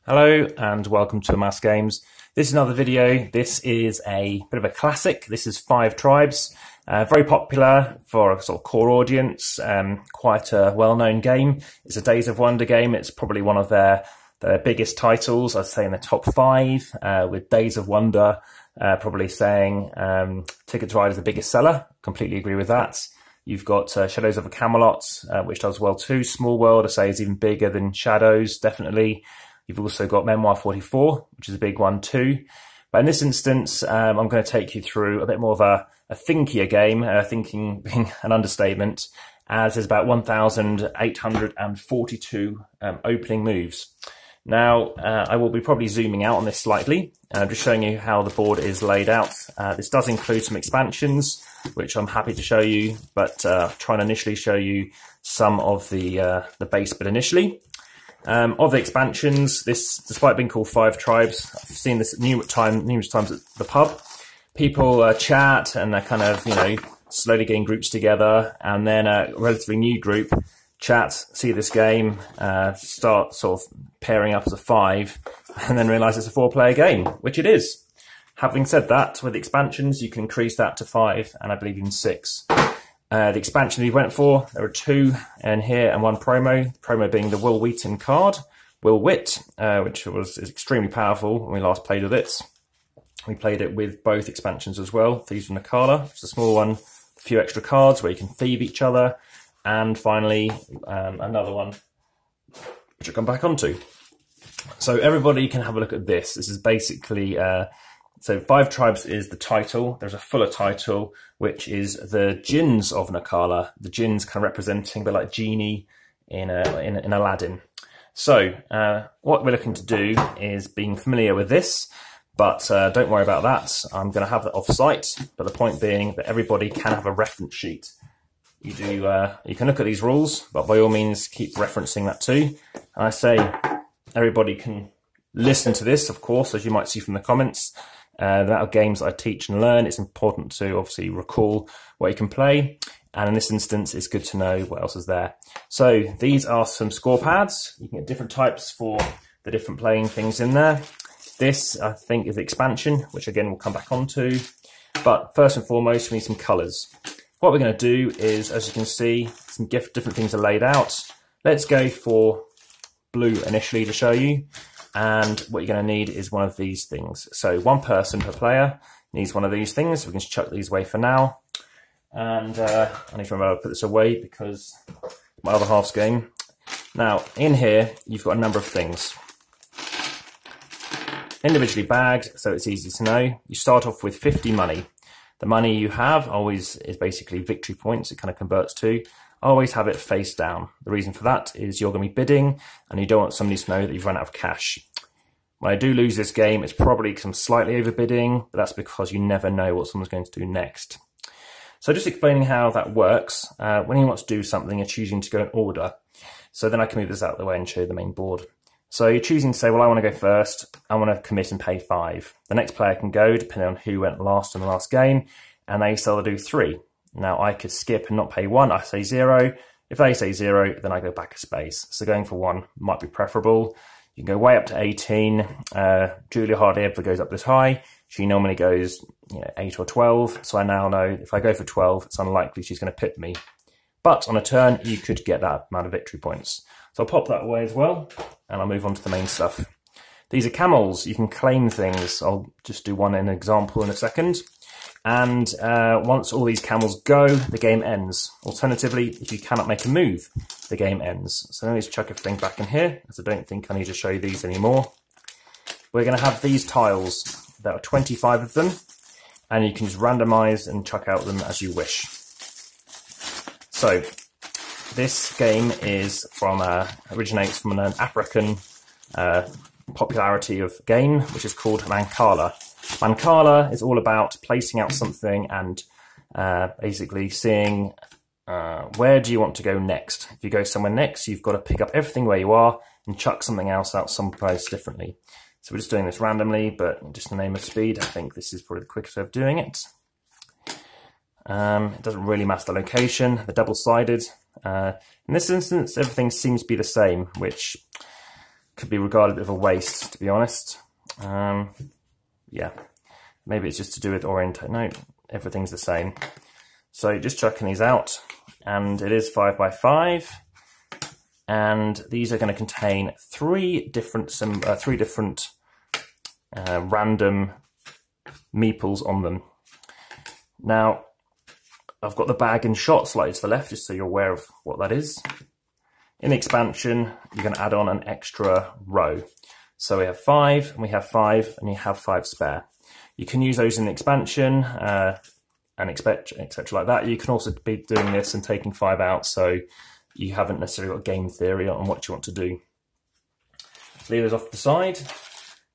Hello and welcome to Amass Games. This is another video. This is a bit of a classic. This is Five Tribes. Very popular for a sort of core audience, quite a well-known game. It's a Days of Wonder game. It's probably one of their biggest titles, I'd say in the top five, with Days of Wonder probably saying Ticket to Ride is the biggest seller. Completely agree with that. You've got Shadows of a Camelot, which does well too. Small World, I say, is even bigger than Shadows, definitely. You've also got Memoir 44, which is a big one too. But in this instance, I'm going to take you through a bit more of a thinkier game, thinking being an understatement, as there's about 1,842 opening moves. Now, I will be probably zooming out on this slightly, just showing you how the board is laid out. This does include some expansions, which I'm happy to show you, but trying to initially show you some of the base bit initially. Of the expansions, this, despite being called Five Tribes, I've seen this numerous times at the pub. People chat and they're kind of, slowly getting groups together, and then a relatively new group chat, see this game, start sort of pairing up as a five, and then realise it's a four-player game, which it is. Having said that, with expansions, you can increase that to five, and I believe even six. The expansion we went for, there are two in here and one promo. Promo being the Will Wheaton card, Will Wit, which is extremely powerful when we last played with it. We played it with both expansions as well. Thieves of Naqala, it's a small one, a few extra cards where you can thieve each other. And finally, another one, which I'll come back onto. So everybody can have a look at this. This is basically... So Five Tribes is the title. There's a fuller title, which is the Jinns of Naqala. The Jinns kind of representing a bit like genie in Aladdin. So what we're looking to do is being familiar with this, but don't worry about that. I'm going to have it off-site, but the point being that everybody can have a reference sheet. You can look at these rules, but by all means keep referencing that too. And I say everybody can listen to this, of course, as you might see from the comments. The amount of games that I teach and learn, it's important to obviously recall what you can play. And in this instance, it's good to know what else is there. So these are some score pads. You can get different types for the different playing things in there. This, I think, is the expansion, which again, we'll come back onto. But first and foremost, we need some colours. What we're going to do is, as you can see, some different things are laid out. Let's go for blue initially to show you. And what you're going to need is one of these things. So one person per player needs one of these things. We can just chuck these away for now. And I need to remember to put this away because my other half's game. Now, in here, you've got a number of things. Individually bagged, so it's easy to know. You start off with 50 money. The money you have always is basically victory points. It kind of converts to. Always have it face down. The reason for that is you're going to be bidding and you don't want somebody to know that you've run out of cash. When I do lose this game, it's probably because I'm slightly overbidding, but that's because you never know what someone's going to do next. So just explaining how that works, when you want to do something, you're choosing to go in order. So then I can move this out of the way and show you the main board. So you're choosing to say, well, I want to go first. I want to commit and pay 5. The next player can go, depending on who went last in the last game, and they still do 3. Now, I could skip and not pay 1. I say 0. If they say 0, then I go back a space. So going for 1 might be preferable. You can go way up to 18. Julia hardly ever goes up this high. She normally goes 8 or 12. So I now know if I go for 12, it's unlikely she's going to pip me. But on a turn, you could get that amount of victory points. So I'll pop that away as well, and I'll move on to the main stuff. These are camels. You can claim things. I'll just do one in an example in a second. And once all these camels go, the game ends. Alternatively, if you cannot make a move, the game ends. So let me just chuck everything back in here, as I don't think I need to show you these anymore. We're going to have these tiles. There are 25 of them, and you can just randomize and chuck out them as you wish. So this game is originates from an African popularity of game, which is called Mancala. Mancala is all about placing out something and basically seeing where do you want to go next. If you go somewhere next, you've got to pick up everything where you are and chuck something else out someplace differently. So we're just doing this randomly, but just in the name of speed, I think this is probably the quickest way of doing it. It doesn't really matter the location, the double-sided. In this instance, everything seems to be the same, which could be regarded a bit of a waste, to be honest. Yeah, maybe it's just to do with orientation. No, everything's the same. So just chucking these out, and it is 5 by 5, and these are going to contain three different random meeples on them. Now, I've got the bag and shot slightly to the left, just so you're aware of what that is. In the expansion, you're going to add on an extra row. So we have 5, and we have 5, and you have 5 spare. You can use those in the expansion, and etc. like that. You can also be doing this and taking 5 out, so you haven't necessarily got game theory on what you want to do. Leave those off the side.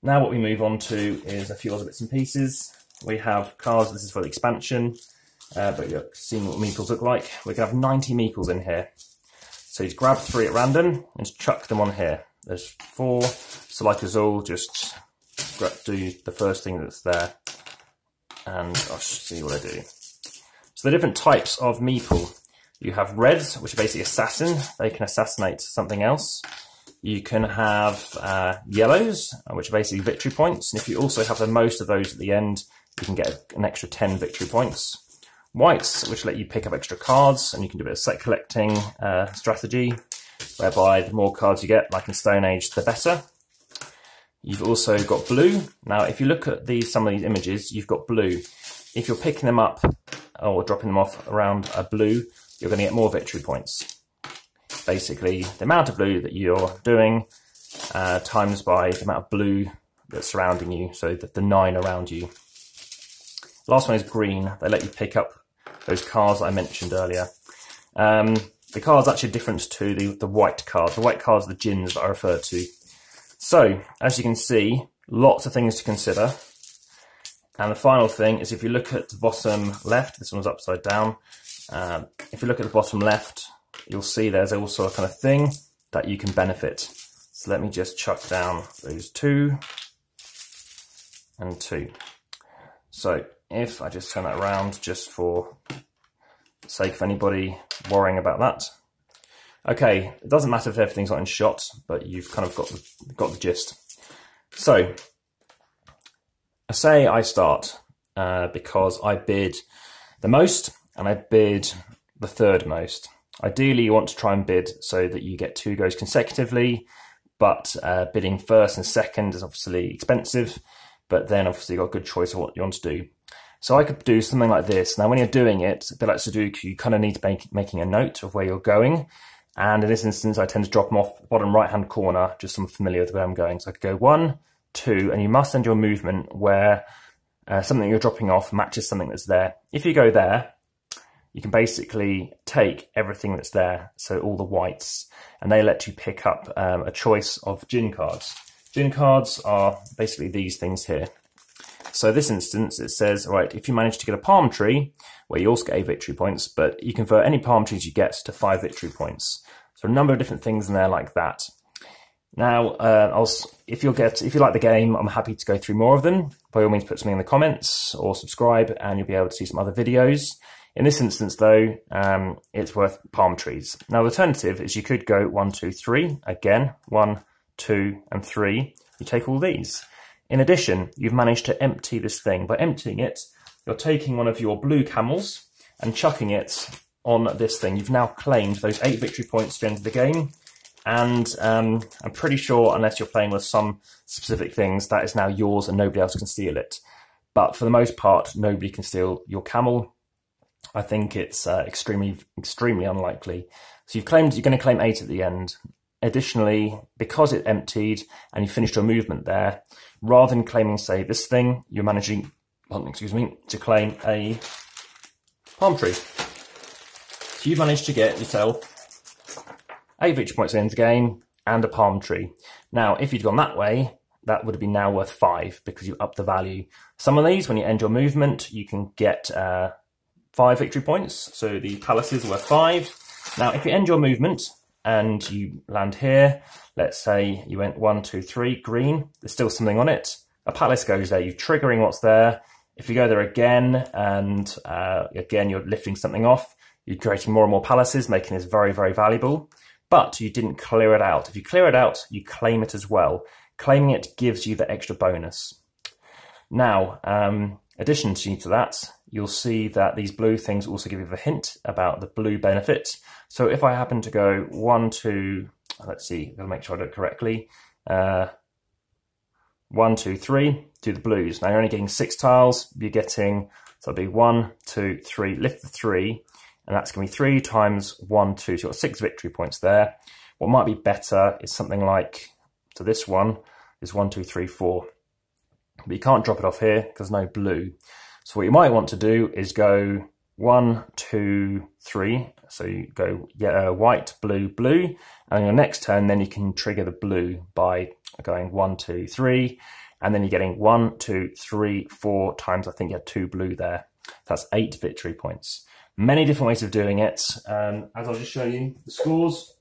Now what we move on to is a few other bits and pieces. We have cards. This is for the expansion, but you're seeing what meeples look like. We're going to have 90 meeples in here. So you grab 3 at random and just chuck them on here. There's 4, so like us all, just do the first thing that's there, and I'll see what I do. So the different types of meeple. You have reds, which are basically assassin. They can assassinate something else. You can have yellows, which are basically victory points. And if you also have the most of those at the end, you can get an extra 10 victory points. Whites, which let you pick up extra cards, and you can do a bit of set collecting strategy, whereby the more cards you get, like in Stone Age, the better. You've also got blue. Now, if you look at some of these images, you've got blue. If you're picking them up or dropping them off around a blue, you're going to get more victory points. Basically, the amount of blue that you're doing times by the amount of blue that's surrounding you, so that the 9 around you. Last one is green. They let you pick up those cards that I mentioned earlier. The cards are actually different to the white cards. The white cards are the gins that I referred to. So, as you can see, lots of things to consider. And the final thing is, if you look at the bottom left, this one's upside down. If you look at the bottom left, you'll see there's also a kind of thing that you can benefit. So let me just chuck down those 2 and 2. So if I just turn that around, just for the sake of anybody worrying about that. Okay, it doesn't matter if everything's not in shot, but you've kind of got the gist. So, say I start because I bid the most, and I bid the 3rd most. Ideally, you want to try and bid so that you get 2 goes consecutively, but bidding 1st and 2nd is obviously expensive, but then obviously you've got a good choice of what you want to do. So I could do something like this. Now, when you're doing it, a bit like Sudoku, you kind of need to be making a note of where you're going. And in this instance, I tend to drop them off the bottom right-hand corner, just so I'm familiar with where I'm going. So I could go 1, 2, and you must end your movement where something you're dropping off matches something that's there. If you go there, you can basically take everything that's there, so all the whites, and they let you pick up a choice of gin cards. Gin cards are basically these things here. So this instance, it says, right, if you manage to get a palm tree, where you also get 8 victory points, but you convert any palm trees you get to 5 victory points. So a number of different things in there like that. Now, if you like the game, I'm happy to go through more of them. By all means, put something in the comments or subscribe, and you'll be able to see some other videos. In this instance, though, it's worth palm trees. Now, the alternative is you could go 1, 2, 3. Again, 1, 2, and 3. You take all these. In addition, you've managed to empty this thing. By emptying it, you're taking one of your blue camels and chucking it on this thing. You've now claimed those 8 victory points at the end of the game. And I'm pretty sure, unless you're playing with some specific things, that is now yours and nobody else can steal it. But for the most part, nobody can steal your camel. I think it's extremely unlikely. So you're going to claim 8 at the end. Additionally, because it emptied and you finished your movement there, rather than claiming, say, this thing, you're managing, to claim a palm tree. So you've managed to get yourself 8 victory points at the end of the game and a palm tree. Now, if you'd gone that way, that would have been now worth 5 because you upped the value. Some of these, when you end your movement, you can get 5 victory points. So the palaces are worth 5. Now, if you end your movement and you land here, let's say you went 1, 2, 3, green, there's still something on it. A palace goes there, you're triggering what's there. If you go there again, and again, you're lifting something off, you're creating more and more palaces, making this very, very valuable. but you didn't clear it out. If you clear it out, you claim it as well. Claiming it gives you the extra bonus. Now, addition to that, you'll see that these blue things also give you the hint about the blue benefit. So if I happen to go 1, 2, let's see, I'll make sure I do it correctly. 1, 2, 3, do the blues. Now you're only getting 6 tiles. You're getting, so it'll be 1, 2, 3, lift the 3, and that's going to be 3 times 1, 2. So you've got 6 victory points there. What might be better is something like, so this one is 1, 2, 3, 4. But you can't drop it off here because no blue. So what you might want to do is go 1, 2, 3. So you go white, blue, blue. And on your next turn, then you can trigger the blue by going 1, 2, 3. And then you're getting 1, 2, 3, 4 times, I think you had 2 blue there. That's 8 victory points. Many different ways of doing it. As I'll just show you, the scores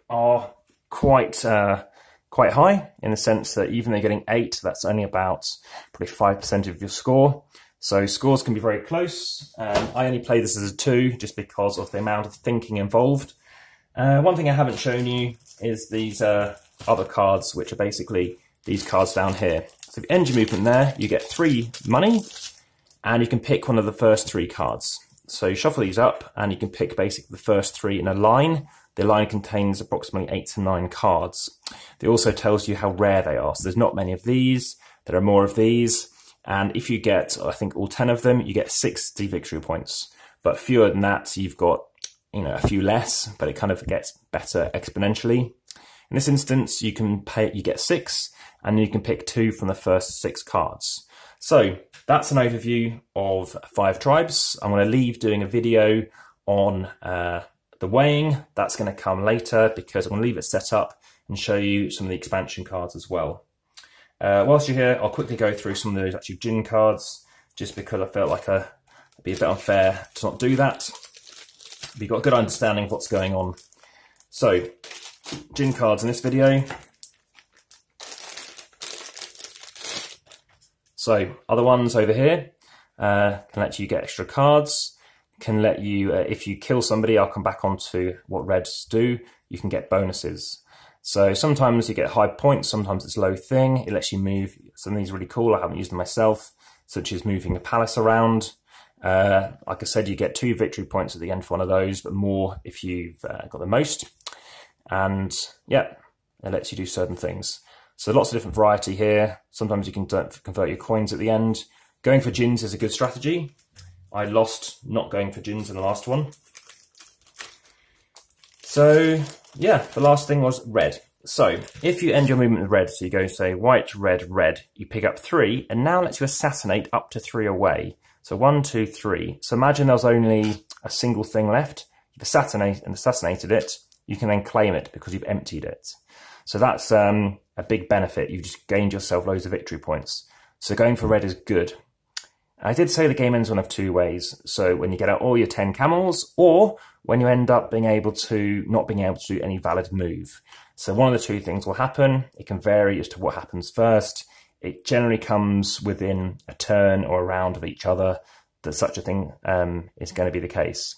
are quite high in the sense that even though you're getting 8, that's only about probably 5% of your score. So scores can be very close. I only play this as a 2 just because of the amount of thinking involved. One thing I haven't shown you is these other cards, which are basically these cards down here. So if you end your movement there, you get 3 money, and you can pick one of the first 3 cards. So you shuffle these up, and you can pick basically the first 3 in a line. The line contains approximately 8 to 9 cards. It also tells you how rare they are. So there's not many of these. There are more of these. And if you get, I think, all 10 of them, you get 60 victory points. But fewer than that, you've got, a few less, but it kind of gets better exponentially. In this instance, you get 6, and you can pick 2 from the first 6 cards. So that's an overview of 5 tribes. I'm going to leave doing a video on the weighing. That's going to come later because I'm going to leave it set up and show you some of the expansion cards as well. Whilst you're here, I'll quickly go through some of those actually Djinn cards, just because I felt like it'd be a bit unfair to not do that. But you've got a good understanding of what's going on. So, Djinn cards in this video. So, other ones over here can let you get extra cards, can let you, if you kill somebody, I'll come back on to what reds do, you can get bonuses. So sometimes you get high points, sometimes it's low thing. It lets you move. Some of these are really cool. I haven't used them myself, such as moving a palace around. Like I said, you get 2 victory points at the end for one of those, but more if you've got the most. And yeah, it lets you do certain things. So lots of different variety here. Sometimes you can convert your coins at the end. Going for Djinns is a good strategy. I lost not going for Djinns in the last one. So yeah, the last thing was red. So if you end your movement with red, so you go say white, red, red, you pick up 3, and now lets you assassinate up to 3 away. So 1, 2, 3. So imagine there's only a single thing left. You've assassinated it. You can then claim it because you've emptied it. So that's a big benefit. You've just gained yourself loads of victory points. So going for red is good. I did say the game ends one of 2 ways. So when you get out all your 10 camels, or when you end up not being able to do any valid move. So one of the 2 things will happen. It can vary as to what happens first. It generally comes within a turn or a round of each other that such a thing is going to be the case.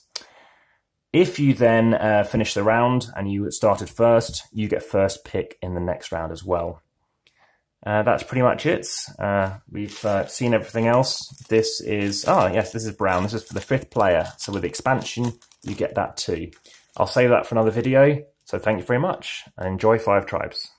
If you then finish the round and you started first, you get first pick in the next round as well. That's pretty much it. We've seen everything else. This is, yes, this is brown. This is for the 5th player. So with the expansion, you get that too. I'll save that for another video. So thank you very much and enjoy 5 tribes.